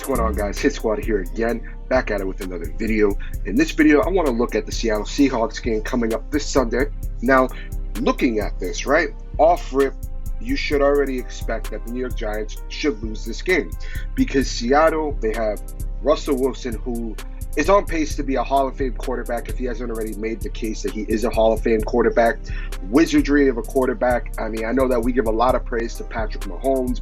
going on, guys? Hit Squad here again, back at it with another video. In this video, I want to look at the Seattle Seahawks game coming up this Sunday. Now, looking at this, right, off rip, you should already expect that the New York Giants should lose this game because Seattle, they have Russell Wilson, who is on pace to be a Hall of Fame quarterback if he hasn't already made the case that he is a Hall of Fame quarterback. Wizardry of a quarterback. I mean, I know that we give a lot of praise to Patrick Mahomes,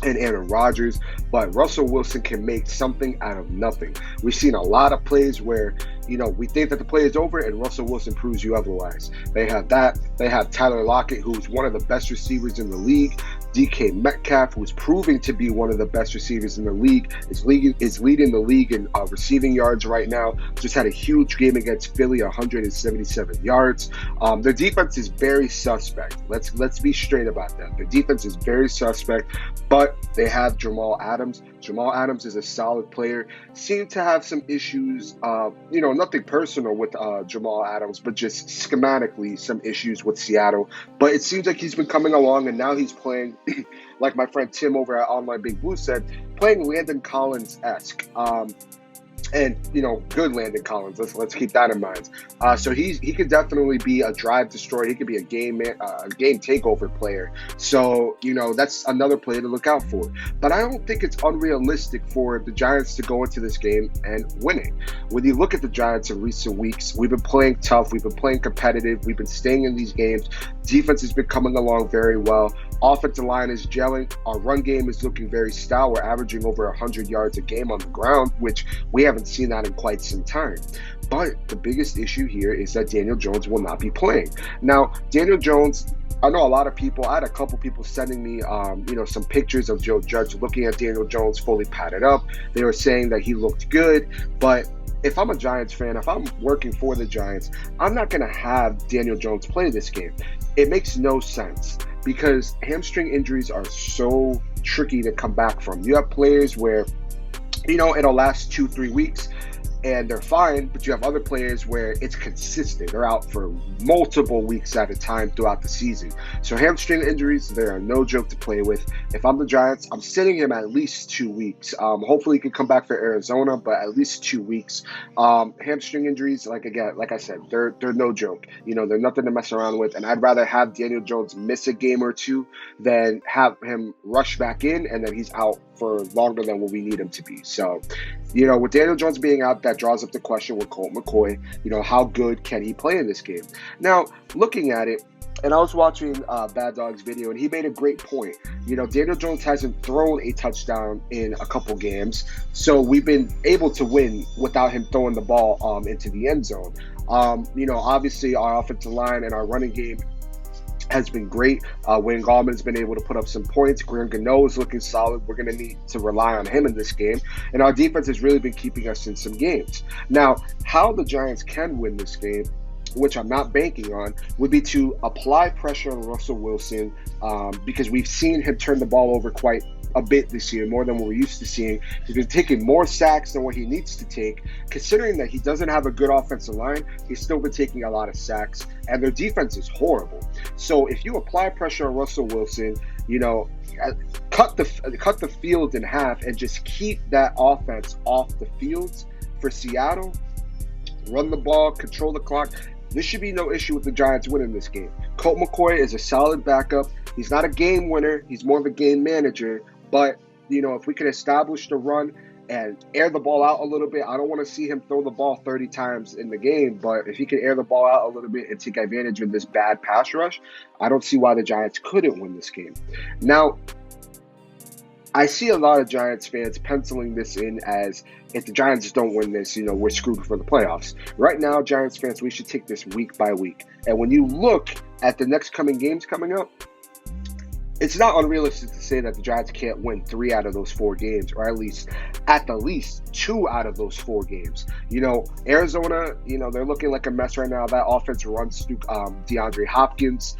and Aaron Rodgers, but Russell Wilson can make something out of nothing. We've seen a lot of plays where, we think that the play is over and Russell Wilson proves you otherwise. They have that. They have Tyler Lockett, who's one of the best receivers in the league. DK Metcalf, who's proving to be one of the best receivers in the league, is leading the league in receiving yards right now. Just had a huge game against Philly, 177 yards. Their defense is very suspect. Let's be straight about that. Their defense is very suspect, but they have Jamal Adams. Jamal Adams is a solid player. Seemed to have some issues, nothing personal with Jamal Adams, but just schematically some issues with Seattle. But it seems like he's been coming along, and now he's playing, like my friend Tim over at Online Big Blue said, playing Landon Collins-esque. And good Landon Collins. Let's keep that in mind. So he could definitely be a drive destroyer. He could be a game takeover player. So that's another player to look out for. But I don't think it's unrealistic for the Giants to go into this game and win it. When you look at the Giants in recent weeks, we've been playing tough. We've been playing competitive. We've been staying in these games. Defense has been coming along very well. Offensive line is gelling. Our run game is looking very stout. We're averaging over 100 yards a game on the ground, which we haven't seen that in quite some time. But the biggest issue here is that Daniel Jones will not be playing. Now, Daniel Jones, I know a lot of people, I had a couple people sending me, some pictures of Joe Judge looking at Daniel Jones fully padded up. They were saying that he looked good, but if I'm a Giants fan, if I'm working for the Giants, I'm not going to have Daniel Jones play this game. It makes no sense because hamstring injuries are so tricky to come back from. You have players where, it'll last 2-3 weeks and they're fine, but you have other players where it's consistent. They're out for multiple weeks at a time throughout the season. So hamstring injuries, they are no joke to play with. If I'm the Giants, I'm sitting him at least 2 weeks. Hopefully he can come back for Arizona, but at least 2 weeks. Hamstring injuries, like I said, they're no joke. They're nothing to mess around with. And I'd rather have Daniel Jones miss a game or two than have him rush back in and then he's out for longer than what we need him to be. So, with Daniel Jones being out, that draws up the question with Colt McCoy, how good can he play in this game? Now, looking at it, and I was watching Bad Dog's video, and he made a great point. Daniel Jones hasn't thrown a touchdown in a couple games, so we've been able to win without him throwing the ball into the end zone. Obviously our offensive line and our running game has been great. Wayne Gallman has been able to put up some points. Graham Gano is looking solid. We're going to need to rely on him in this game. And our defense has really been keeping us in some games. Now, how the Giants can win this game, which I'm not banking on, would be to apply pressure on Russell Wilson because we've seen him turn the ball over quite a bit this year, more than what we're used to seeing. He's been taking more sacks than what he needs to take. Considering that he doesn't have a good offensive line, he's still been taking a lot of sacks, and their defense is horrible. So if you apply pressure on Russell Wilson, cut the field in half and just keep that offense off the fields for Seattle, run the ball, control the clock, this should be no issue with the Giants winning this game. Colt McCoy is a solid backup. He's not a game winner. He's more of a game manager. But, if we can establish the run and air the ball out a little bit, I don't want to see him throw the ball 30 times in the game. But if he can air the ball out a little bit and take advantage of this bad pass rush, I don't see why the Giants couldn't win this game. Now, I see a lot of Giants fans penciling this in as if the Giants don't win this, we're screwed for the playoffs. Right now, Giants fans, we should take this week by week. And when you look at the next coming games coming up, it's not unrealistic to say that the Giants can't win 3 out of those 4 games, or at the least 2 out of those 4 games. Arizona, they're looking like a mess right now. That offense runs through DeAndre Hopkins.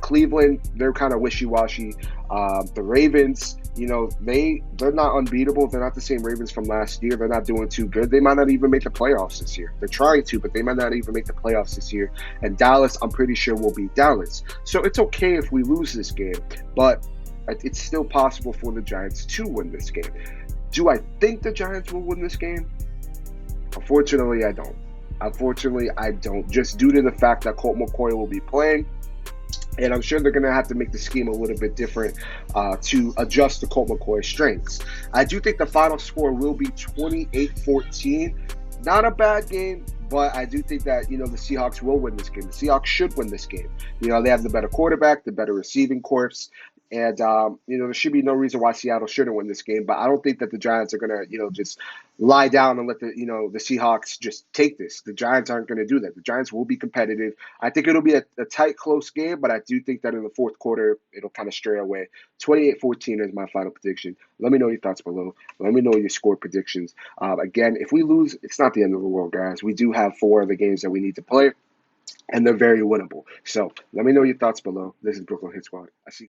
Cleveland, they're kind of wishy-washy. The Ravens, they're not unbeatable. They're not the same Ravens from last year. They're not doing too good. They might not even make the playoffs this year. They're trying to, but they might not even make the playoffs this year. And Dallas, I'm pretty sure will beat Dallas. So it's okay if we lose this game. But it's still possible for the Giants to win this game. Do I think the Giants will win this game? Unfortunately, I don't. Unfortunately, I don't. Just due to the fact that Colt McCoy will be playing. And I'm sure they're going to have to make the scheme a little bit different to adjust to Colt McCoy's strengths. I do think the final score will be 28-14. Not a bad game, but I do think that, the Seahawks will win this game. The Seahawks should win this game. They have the better quarterback, the better receiving corps. And, there should be no reason why Seattle shouldn't win this game. But I don't think that the Giants are going to, just lie down and let the Seahawks just take this. The Giants aren't going to do that. The Giants will be competitive. I think it'll be a tight, close game, but I do think that in the fourth quarter, it'll kind of stray away. 28-14 is my final prediction. Let me know your thoughts below. Let me know your score predictions. Again, if we lose, it's not the end of the world, guys. We do have 4 other games that we need to play, and they're very winnable. So let me know your thoughts below. This is Brooklyn Hit Squad. I see.